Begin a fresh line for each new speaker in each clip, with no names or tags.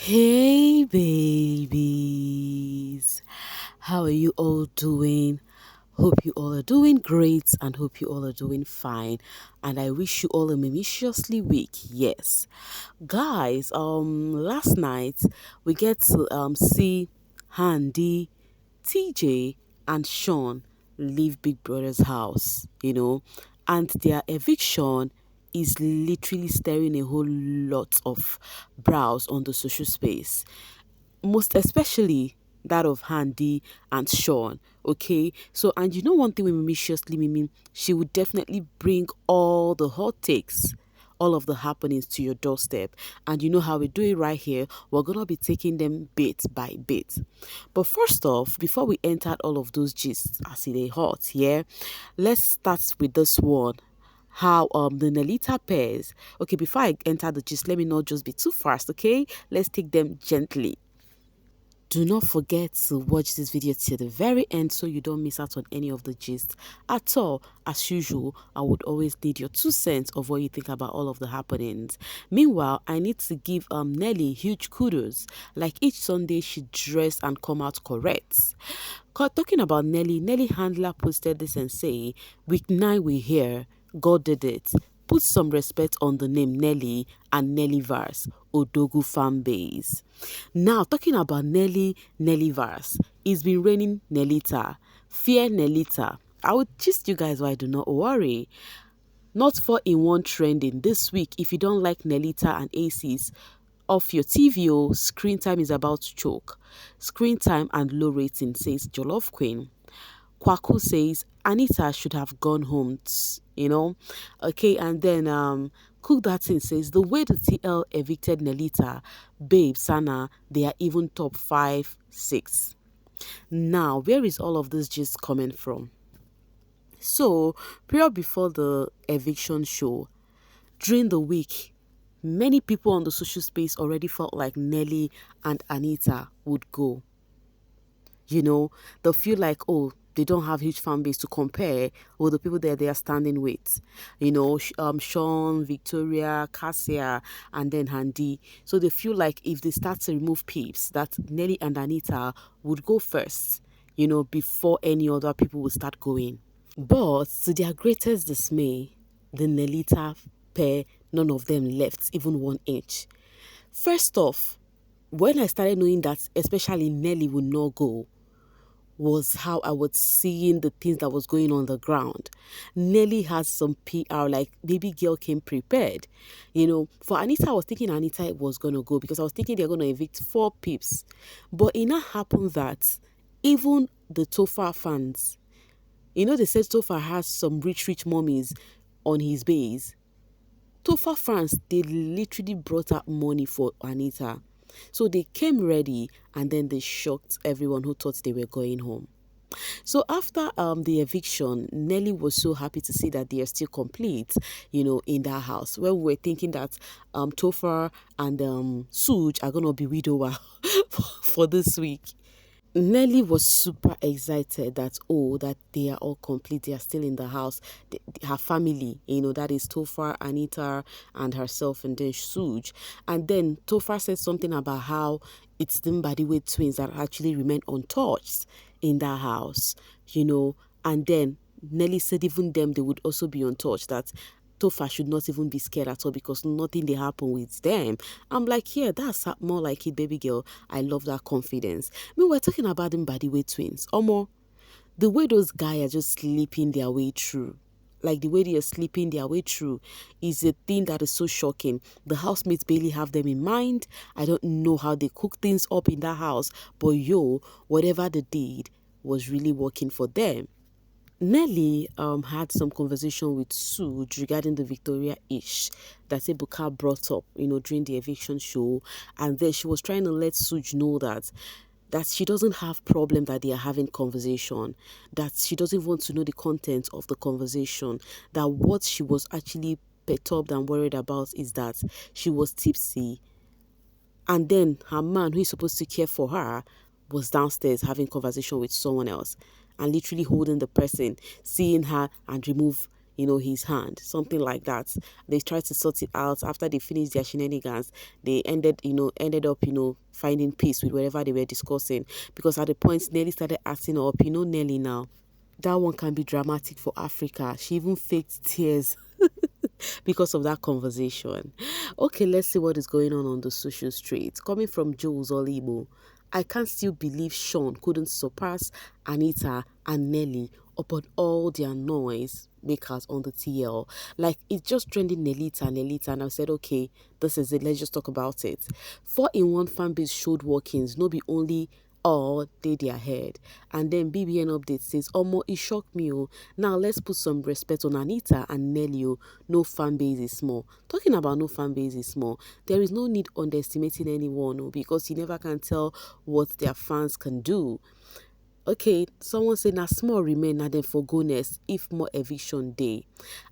Hey babies, how are you all doing? Hope you all are doing great and hope you all are doing fine. And I wish you all a mimiciously week. Yes. Guys, last night we get to see Handi, TJ and Shaun leave Big Brother's house, and their eviction is literally stirring a whole lot of brows on the social space, most especially that of Handy and Shaun. Okay, so and you know one thing with Mimi, she would definitely bring all the hot takes, all of the happenings to your doorstep. And you know how we do it right here. We're gonna be taking them bit by bit. But first off, before we enter all of those gists as it is hot, yeah, let's start with this one, how the Nelita pairs. Okay, before I enter the gist, let me not just be too fast. Okay, let's take them gently. Do not forget to watch this video till the very end so you don't miss out on any of the gist at all. As usual, I would always need your 2 cents of what you think about all of the happenings. Meanwhile, I need to give Nelly huge kudos. Like each Sunday, she dressed and come out correct. Talking about Nelly, Nelly Handler posted this and say, "Week 9 we here, God did it. Put some respect on the name Nelly and Nelly Vars, Odogu fan base." Now, talking about Nelly Vars, it's been raining Nelita. Fear Nelita. I would gist you guys why do not worry. Not 4-in-1 trending this week. If you don't like Nelita and Aces, off your TV, screen time is about to choke. Screen time and low rating, says Jollof Queen. Kwaku says Anita should have gone home, Okay, and then Cook That Thing says the way the TL evicted Nelita, babe, Sana, they are even top 5, 6. Now, where is all of this just coming from? So, period before the eviction show, during the week, many people on the social space already felt like Nelly and Anita would go. They'll feel like, oh, they don't have huge fan base to compare with the people that they are standing with. Shaun, Victoria, Cassia, and then Handi. So they feel like if they start to remove peeps, that Nelly and Anita would go first, before any other people will start going. But to their greatest dismay, the Nelita pair, none of them left even 1 inch. First off, when I started knowing that especially Nelly would not go, was how I was seeing the things that was going on the ground. Nelly has some PR, like baby girl came prepared. For Anita, I was thinking Anita was going to go because I was thinking they're going to evict 4 peeps. But it now happened that even the Tofa fans, they said Tofa has some rich mummies on his base. Tofa fans, they literally brought out money for Anita. So they came ready and then they shocked everyone who thought they were going home. So after the eviction, Nelly was so happy to see that they are still complete, in that house. Where we were thinking that Topher and Suj are going to be widower for this week. Nelly was super excited that they are all complete. They are still in the house. Her family, that is Tofar, Anita, and herself, and then Suj. And then Tofar said something about how it's the Mbadiwe twins that actually remain untouched in that house, And then Nelly said even them, they would also be untouched, that Tofa should not even be scared at all because nothing they happen with them. I'm like, yeah, that's more like it, baby girl. I love that confidence. We're talking about them by the way twins. Omo, the way those guys are just sleeping their way through. Like the way they are sleeping their way through is a thing that is so shocking. The housemates barely have them in mind. I don't know how they cook things up in that house, but whatever they did was really working for them. Nelly had some conversation with Suj regarding the Victoria ish that Ebuka brought up, during the eviction show, and then she was trying to let Suj know that she doesn't have problem that they are having conversation, that she doesn't want to know the content of the conversation, that what she was actually perturbed and worried about is that she was tipsy, and then her man who is supposed to care for her was downstairs having conversation with someone else and literally holding the person, seeing her and remove his hand, something like that. They tried to sort it out after they finished their shenanigans. They ended up, finding peace with whatever they were discussing. Because at the point Nelly started acting up, Nelly now. That one can be dramatic for Africa. She even faked tears because of that conversation. Okay, let's see what is going on the social street. Coming from Jules Olibo, I can't still believe Shaun couldn't surpass Anita and Nelly upon all their noise makers on the TL. Like, it's just trending Nelita, and I said, okay, this is it. Let's just talk about it. 4-in-1 fanbase showed workings, no be only all did their head. And then BBN update says, Omo, it shocked me. Oh. Now let's put some respect on Anita and Nelly. Oh. No fan base is small. Talking about no fan base is small, there is no need underestimating anyone, oh, because you never can tell what their fans can do. Okay, someone say na small remain na then for goodness if more eviction day.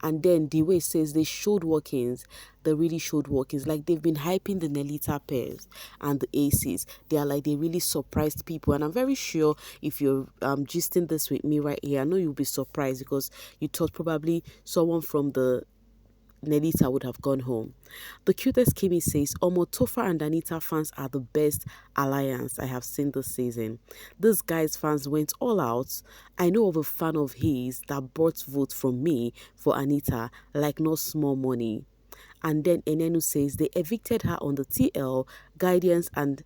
And then the way says they showed workings, they really showed workings. Like they've been hyping the Nelita pairs and the aces. They really surprised people. And I'm very sure if you're gisting this with me right here, I know you'll be surprised because you thought probably someone from the Nelita would have gone home. The cutest Kimi says, Omo, Tofa and Anita fans are the best alliance I have seen this season. This guy's fans went all out. I know of a fan of his that bought votes from me for Anita like no small money. And then Enenu says they evicted her on the TL, Guidance and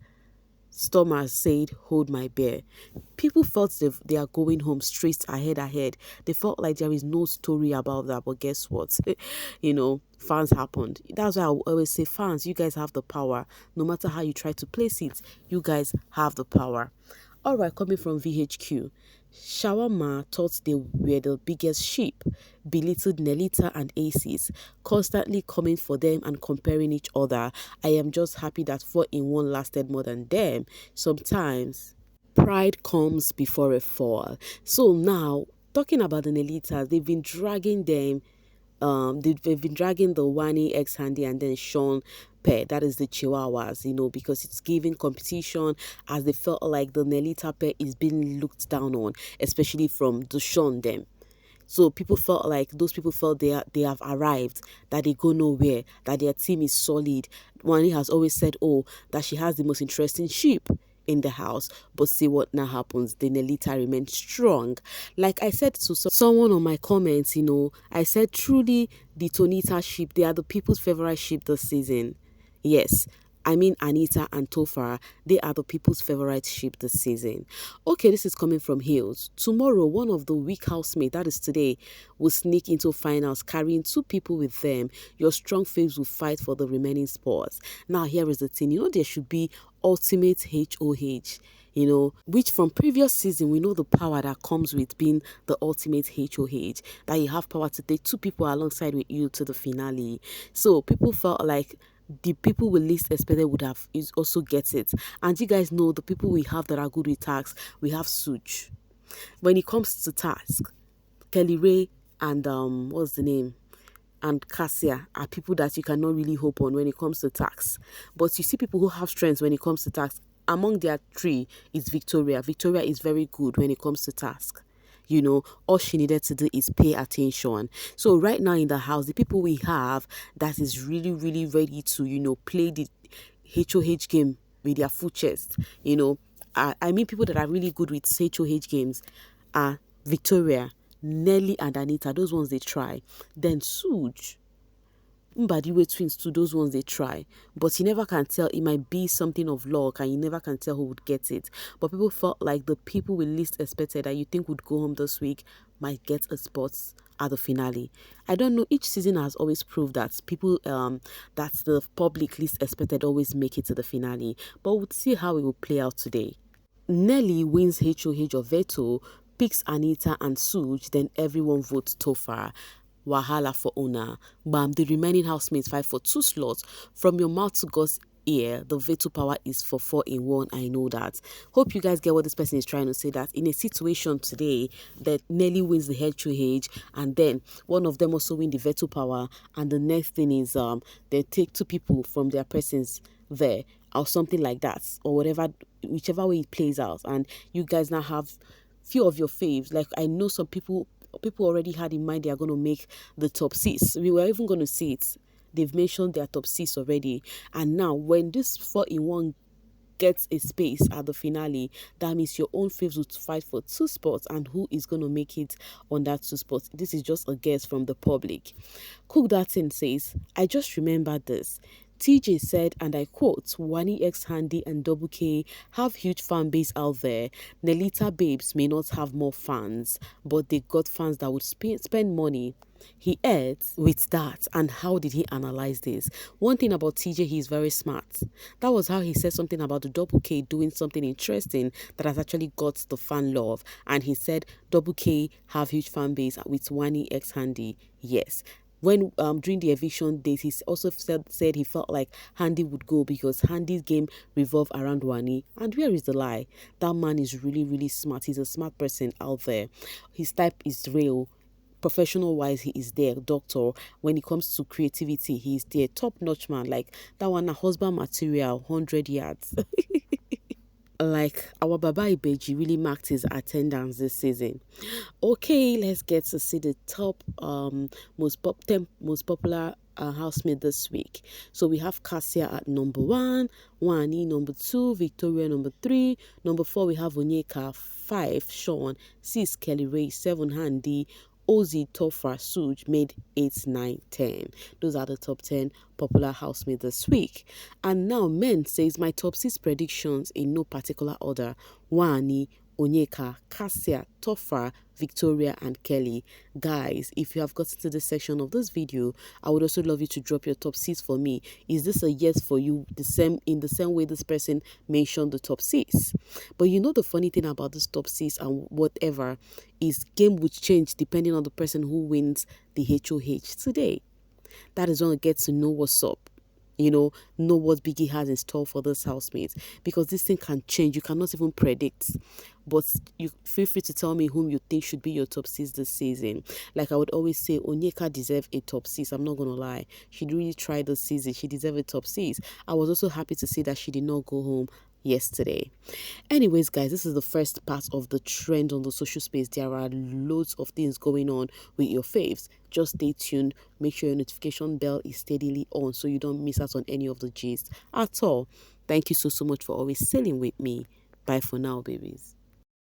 Stormer said, hold my beer. People felt they are going home straight ahead. They felt like there is no story about that. But guess what? Fans happened. That's why I always say, fans, you guys have the power. No matter how you try to place it, you guys have the power. All right, coming from VHQ. Shawarma thought they were the biggest sheep, belittled Nelita and Aces, constantly coming for them and comparing each other. I am just happy that 4-in-1 lasted more than them. Sometimes pride comes before a fall. So now, talking about the Nelitas, they've been dragging them. They've been dragging the Wanni ex Handi and then Shaun pair, that is the Chihuahuas, because it's giving competition, as they felt like the Nelita pair is being looked down on, especially from the Shaun them. So those people felt they have arrived, that they go nowhere, that their team is solid. Wanni has always said, that she has the most interesting sheep in the house, but see what now happens. The Nelita remains strong. Like I said to someone on my comments, I said truly the Tonita sheep, they are the people's favorite sheep this season. Yes, I mean Anita and Tofa, they are the people's favorite sheep this season. Okay, this is coming from Hills. Tomorrow, one of the weak housemates, that is today, will sneak into finals carrying 2 people with them. Your strong faves will fight for the remaining spots. Now, here is the thing. There should be ultimate HOH. Which from previous season, we know the power that comes with being the ultimate HOH, that you have power to take 2 people alongside with you to the finale. So people felt like the people we least expected would have also get it. And you guys know the people we have that are good with tasks. We have Such. When it comes to task, Kelly Ray and what's the name? And Cassia are people that you cannot really hope on when it comes to tasks. But you see people who have strengths when it comes to tasks. Among their 3 is Victoria. Victoria is very good when it comes to task. All she needed to do is pay attention. So right now in the house, the people we have that is really, really ready to, play the HOH game with their full chest, I mean people that are really good with HOH games are Victoria, Nelly and Anita. Those ones they try. Then Suj, Mbadiwe twins too, those ones they try. But you never can tell. It might be something of luck and you never can tell who would get it. But people felt like the people we least expected that you think would go home this week might get a spot at the finale. I don't know. Each season has always proved that people that the public least expected always make it to the finale. But we'll see how it will play out today. Nelly wins HOH of Veto, picks Anita and Suj, then everyone votes Tofa. Wahala for owner. Bam, the remaining housemates fight for 2 slots. From your mouth to God's ear, the veto power is for 4-in-1. I know that. Hope you guys get what this person is trying to say, that in a situation today that Nelly wins the HOH and then one of them also win the veto power, and the next thing is they take 2 people from their persons there or something like that, or whatever, whichever way it plays out, and you guys now have few of your faves. Like I know some people people already had in mind they are going to make the top six. We were even going to see it. They've mentioned their top six already. And now, when this 4-in-1 gets a space at the finale, that means your own faves will fight for two spots, and who is going to make it on that two spots? This is just a guess from the public. Cook Dartin says, I just remembered this. TJ said, and I quote, Wanni X Handi and Double K have huge fan base out there. Nelita babes may not have more fans, but they got fans that would spend money. He adds with that, and how did he analyze this? One thing about TJ, he's very smart. That was how he said something about the Double K doing something interesting that has actually got the fan love. And he said Double K have huge fan base with Wanni X Handi. Yes. When during the eviction days, he also said he felt like Handi would go because Handi's game revolved around Wanni. And where is the lie? That man is really, really smart. He's a smart person out there. His type is real. Professional wise, he is there. Doctor, when it comes to creativity, he is there. Top notch man. Like that one, a husband material, 100 yards. Like our Baba Ibeji really marked his attendance this season. Okay, let's get to see the top most popular housemate this week. So we have Cassia at number 1, Wanni number 2, Victoria number 3, number 4 we have Onyeka, 5 Shaun, 6 Kelly Ray, 7 Handi, Ozzy, Topher, Suj made 8, 9, 10. Those are the top 10 popular housemates this week. And now Men says my top 6 predictions in no particular order. Wanni, Onyeka, Cassia, Topher, Victoria and Kelly. Guys, if you have gotten to this section of this video, I would also love you to drop your top 6 for me. Is this a yes for you, in the same way this person mentioned the top 6? But you know the funny thing about this top 6 and whatever is game would change depending on the person who wins the HOH today. That is when we get to know what's up. Know what Biggie has in store for this housemate, because this thing can change. You cannot even predict. But you feel free to tell me whom you think should be your top 6 this season. Like I would always say, Onyeka deserves a top 6. I'm not gonna lie. She really tried this season. She deserves a top 6. I was also happy to see that she did not go home yesterday. Anyways, guys, this is the first part of the trend on the social space. There are loads of things going on with your faves. Just stay tuned. Make sure your notification bell is steadily on so you don't miss out on any of the gist at all. Thank you so much for always sailing with me. Bye for now, babies.